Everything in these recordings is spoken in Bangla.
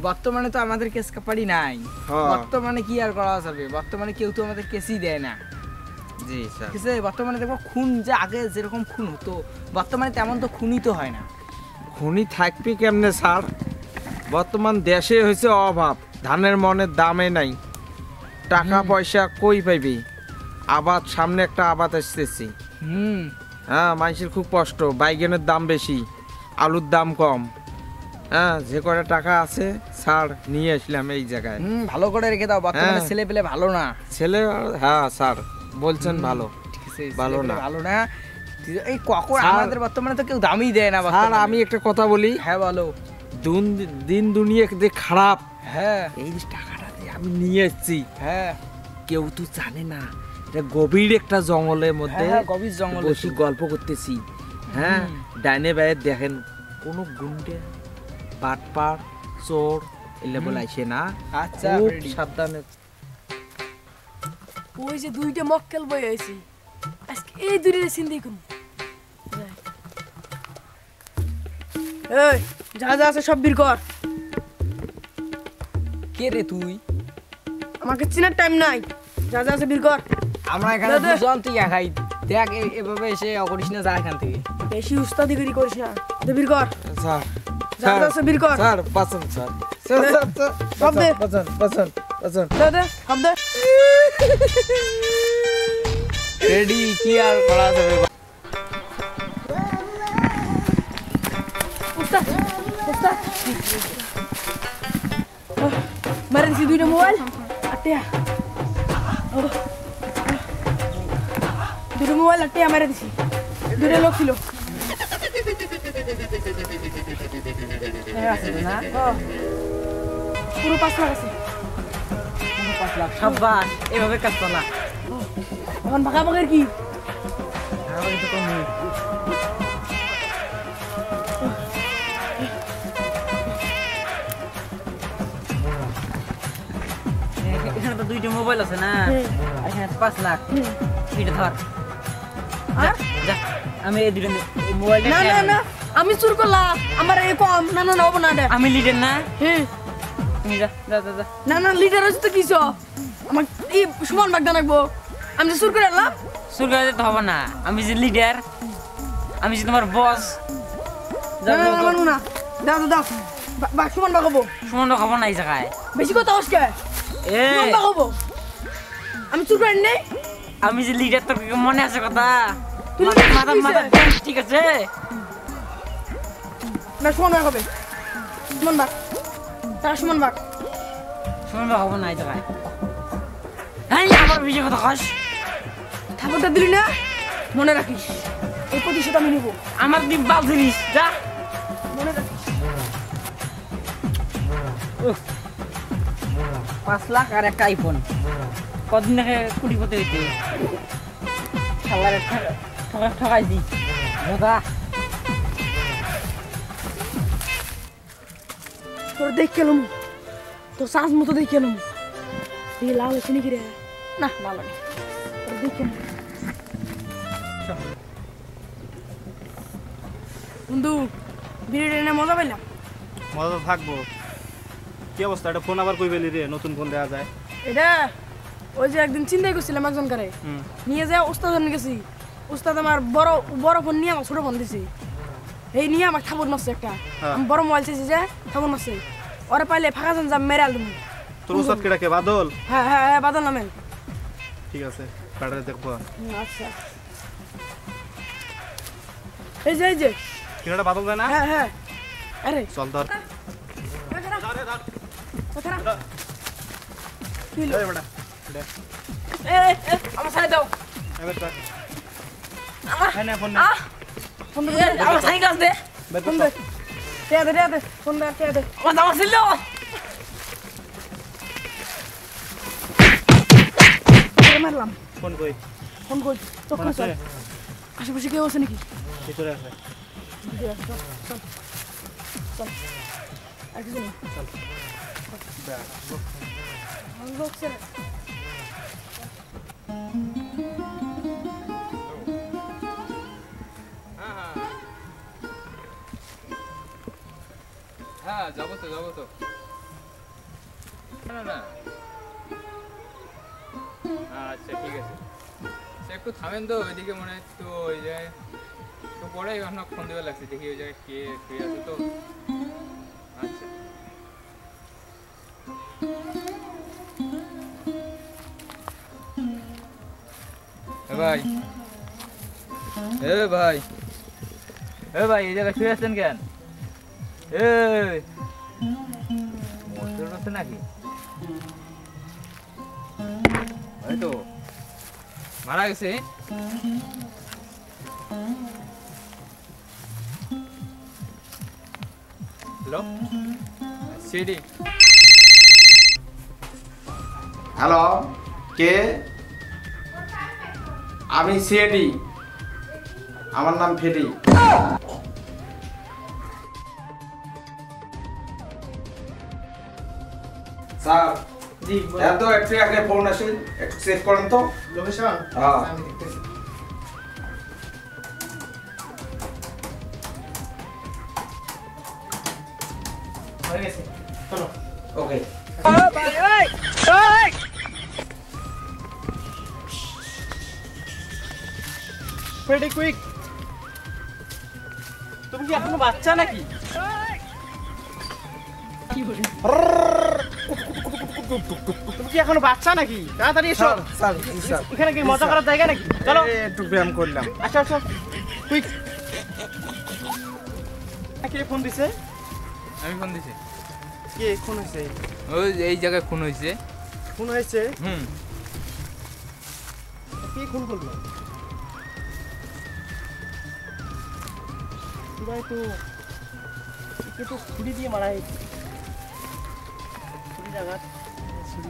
বর্তমানে তো আমাদের কেস কাপাড়ি নাই, বর্তমানে কি আর করা যাবে, বর্তমানে কেউ তো আমাদের কেসই দেয় না। জি স্যার। ঠিক আছে, বর্তমানে দেখো খুন যে আগে যেরকম খুন হতো বর্তমানে তেমন তো খুনই তো হয় না। খুনি থাকবি কেমনে স্যার, বর্তমান দেশে হয়েছে অভাব, ধানের মনের দামে নাই, টাকা পয়সা কই পাইবি, আবাদ সামনে একটা আবাদ আসতেছি। হ্যাঁ, মানুষের খুব কষ্ট, বাইগেনের দাম বেশি, আলুর দাম কম। হ্যাঁ, যে কটা টাকা আছে স্যার নিয়ে আসলাম এই জায়গায়। ভালো করে রেখে দাও, বর্তমানে ছেলে পেলে ভালো না। ছেলে, হ্যাঁ স্যার বলছেন ভালো, ভালো না, ভালো না। এই কখন আমাদের বর্তমানে তো কেউ দামই দেয় না। স্যার আমি একটা কথা বলি। হ্যাঁ বলো। দিন দুনিয়া যে খারাপ, হ্যাঁ এই টাকাটা আমি নিয়ে এসেছি, হ্যাঁ কেউ তো জানে না, এটা গভীর একটা জঙ্গলের মধ্যে, গভীর জঙ্গলে বসে গল্প করতেছি। হ্যাঁ, ডাইনে বাইরে দেখেন কোনো গুন্ডে বাটপার চোর এলে বলে আসে না। আচ্ছা সাবধানে। ওই যে দুইটা মক্কেল বই আইছি, আজকে এই দুইটা চিন্তাই করুন। এই যা যা আছে সব বের কর। কে রে তুই? আমাকে চিনার টাইম নাই, যা যা আছে বের কর। আমরা এখানে দুজন তুই একাই, দেখ এভাবে এসে অকরিস না, যা এখান থেকে। বেশি উস্তাদিগিরি করিস না, বের কর। স্যার যা যা আছে বের কর। স্যার বাঁচান স্যার, স্যার সব দে, বাঁচান বাঁচান বাঁচান। দে দে সব দে। রেডি, কি আর করা যাবে। উস্তাদ উস্তাদ মারে দিছি দুইটা মোবাইল আটিয়া, দুটো মোবাইল আটিয়া মারে দিছি। দুটো লোক ছিল পুরো 5 লাখ আছে। 5 লাখ, সাব্বাস, এভাবে কাজ চলা। এখন ভাগাভাগির কি? এখানে তো দুইটা মোবাইল আছে না, এখানে 5 লাখ। এটা ধর, যা আমি এই দুটো মোবাইল। না না না, আমি চুর করলাম, আমার এই কম। না না না, হবো না। আমি লিডার না। হ্যাঁ তুমি যা যা যা। না না, লিডার হচ্ছে তো কিছু আমার এই সমান ভাগ রাখবো। আমি চুর করে আনলাম, চুর করে দিতে হবে না, আমি যে লিডার, আমি যে তোমার বস। না না না, মানবো না। দাও দাও, ভাগ সমান ভাগ হবো। সমান খাবো না এই জায়গায়, বেশি কথা হচ্ছে। সমান ভাগ হবো, আমি চুর করে নেই। আমি যে লিডার, তোর মনে আছে কথা? মাথা মাথা ঠিক আছে না, সমান ভাগ হবে। সমান ভাগ, তার সমান ভাগ। সমান ভাগ হবো না এই জায়গায়। হ্যাঁ, আমার বেশি কথা খাস। থাপড়টা দিলি না, মনে রাখিস এই প্রতিশোধ আমি নিব। আমার দিন বাল দিস, যা মনে রাখিস। 5 লাখ আর একটা আইফোন, কদিন আগে কোটিপতি হইতে ঠকাই দি। তোর দেখ কেলাম, তোর শ্বাস মতো দেখ কেলাম। এই লাল আছে নাকি রে? না ভালো নেই, তোর দেখ কেলাম। বন্ধু বিরিয়ানি মজা পাইলাম। মজা তো থাকবো। কি অবস্থা? এটা ফোন আবার কই পেলি রে? নতুন ফোন দেওয়া যায় এটা ওই যে একদিন চিন্তাই করছিলাম একজন করে নিয়ে যায় উস্তাদ গেছি। উস্তাদ আমার বড় বড় ফোন নিয়ে আমার ছোট ফোন দিছি। এই নিয়ে আমার থাবুর মারছে একটা। আমি বড় মোবাইল চাইছি যে থাবুর মারছে। ওরা পাইলে ফাঁকা যান যা মেরে আলদম। তোর উস্তাদ কেডা? কে বাদল? হ্যাঁ হ্যাঁ হ্যাঁ, বাদল নামেন। ঠিক আছে, ব্যাটারে দেখবো। আচ্ছা এই যে কেডা বাদল যায় না? হ্যাঁ হ্যাঁ, আরে চল ধর। কি এই বেটা এ আমার সাইড দাও। এবার চল। আমার হ্যাঁ না, ফোন না। ফোন দে, আমার সাইড গাছ দে। ফোন দে, দে ফোন দে। আমার ছিল মারলাম। ফোন কই? ফোন কই? চোখ ফোন চল। আছে? আশেপাশে কেউ আছে নাকি? ভিতরে আছে। চল চল আর কিছু নেই। চল। লোক ছেড়ে হ্যাঁ, যাবো তো। না না আচ্ছা ঠিক আছে সে একটু থামেন তো ওইদিকে মনে হয় তো ওই জায়গায় তো পরে এখন ফোন দেওয়া লাগছে দেখি ওই জায়গায় কে ফ্রি আছে তো আচ্ছা ভাই ভাই ভাই এই জায়গায় শুয়ে আছেন কেন মরতে আছে নাকি হয়তো মারা গেছে হ্যালো সিডি হ্যালো কে আমি সিএডি আমার নাম ফেডি স্যার জি এত একটু আগে ফোন আসে একটু চেক করেন তো লোকেশন হ্যাঁ আমি দেখতেছি হয়ে গেছে চলো ওকে প্রেটি কুইক তুমি কি এখনো বাচ্চা নাকি তুমি কি এখনো বাচ্চা নাকি তাড়াতাড়ি এসো স্যার স্যার এখানে কি মজা করার জায়গা নাকি চলো একটু ব্যায়াম করলাম আচ্ছা আচ্ছা কুইক কে ফোন দিছে আমি ফোন দিছি কে ফোন হয়েছে ওই এই জায়গায় খুন হয়েছে ফোন হয়েছে হুম কে ফোন করলো ভাই তো একে তো ছুরি দিয়ে মারা হয়েছে ছুরি জায়গা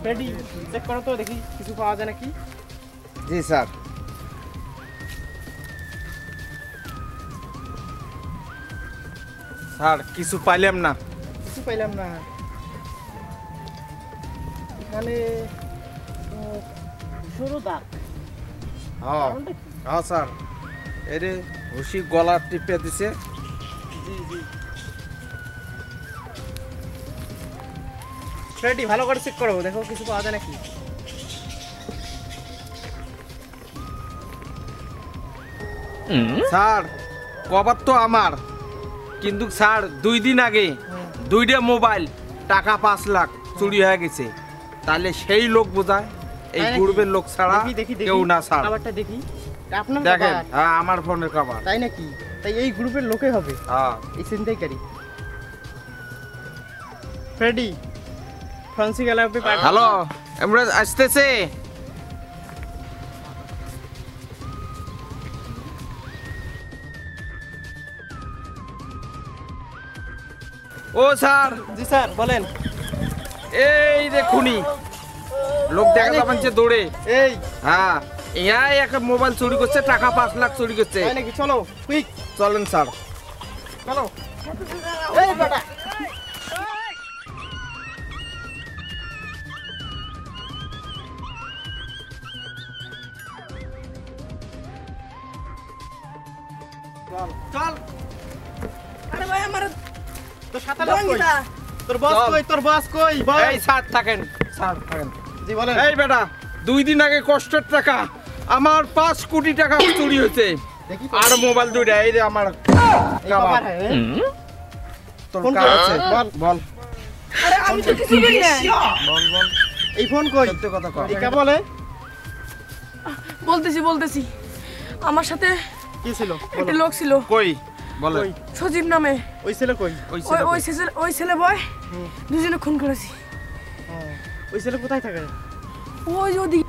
রেডি চেক করো তো দেখি কিছু পাওয়া যায় নাকি জি স্যার স্যার কিছু পাইলাম না কিছু পাইলাম না এখানে তো সরু দাগ হ্যাঁ হ্যাঁ স্যার এরে হুশি গলা টিপে দিছে জি জি রেডি ভালো করে চেক করো দেখো কিছু পাওয়া যায় নাকি স্যার কভার তো আমার কিন্তু স্যার 2 দিন আগে 2টা মোবাইল টাকা 5 লাখ চুরি হয়ে গেছে তাহলে সেই লোক বোঝায় এই তাই নাকি? গ্রুপের লোক ছাড়া দেখি দেখি কেউ না স্যার খাবারটা দেখি আপনার দেখেন খাবার? হ্যাঁ আমার ফোনের কভার তাই নাকি তাই এই গ্রুপের লোকে হবে হ্যাঁ এই ছিনতাইকারী ফ্রেডি ফ্রান্সি গ্যালাপি পার্টি হ্যালো আমরা আসতেছে ও স্যার জি স্যার বলেন এই দেখুনি লোক দেখা যাবেন যে দৌড়ে এই হ্যাঁ ইয়াই একটা মোবাইল চুরি করছে টাকা 5 লাখ চুরি করছে তাই নাকি চলো কুইক চলেন স্যার চলো এই বেটা চল আরে ভাই আমার তোর সাথে লোক কই রঙ্গিতা তোর বস চল। কই তোর বস কই বল এই স্যার থাকেন স্যার থাকেন জি বলেন এই বেটা 2 দিন আগে কষ্টের টাকা আমার 5 কোটি টাকা চুরি হয়েছে দেখি আর মোবাইল দুইটা এই যে আমার এই বাবার হ্যাঁ তোর ফোন কার কর, আছে বল। বল আরে আমি তো কিছু করি না বল বল এই ফোন কই সত্যি কথা কর একা বলে বলতেছি আমার সাথে কি ছিল একটা লোক ছিল কই বলে কই সজীব নামে ওই ছেলে কই ওই ওই ছেলে বয় দুজনে খুন করেছি ওই ছেলে কোথায় থাকে ওই যদি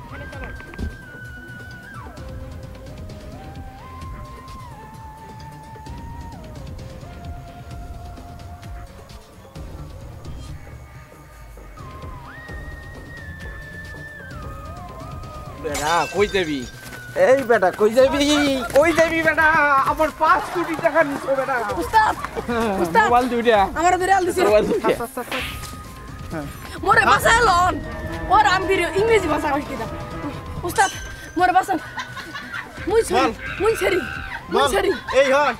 বেটা কই যাবি এই বেটা কই যাবি বেটা আমার 5 কোটি টাকা নিছো বেটা উস্তাদ উস্তাদ মোবাইল দুইটা আমার ধরে আল দিছে মোবাইল দুইটা মোরে বাসায় লন ওর আমি ভিডিও ইংরেজি ভাষা কইতে দা উস্তাদ মোরে বাসান মুই বল। সরি বল মুই সরি এই হয়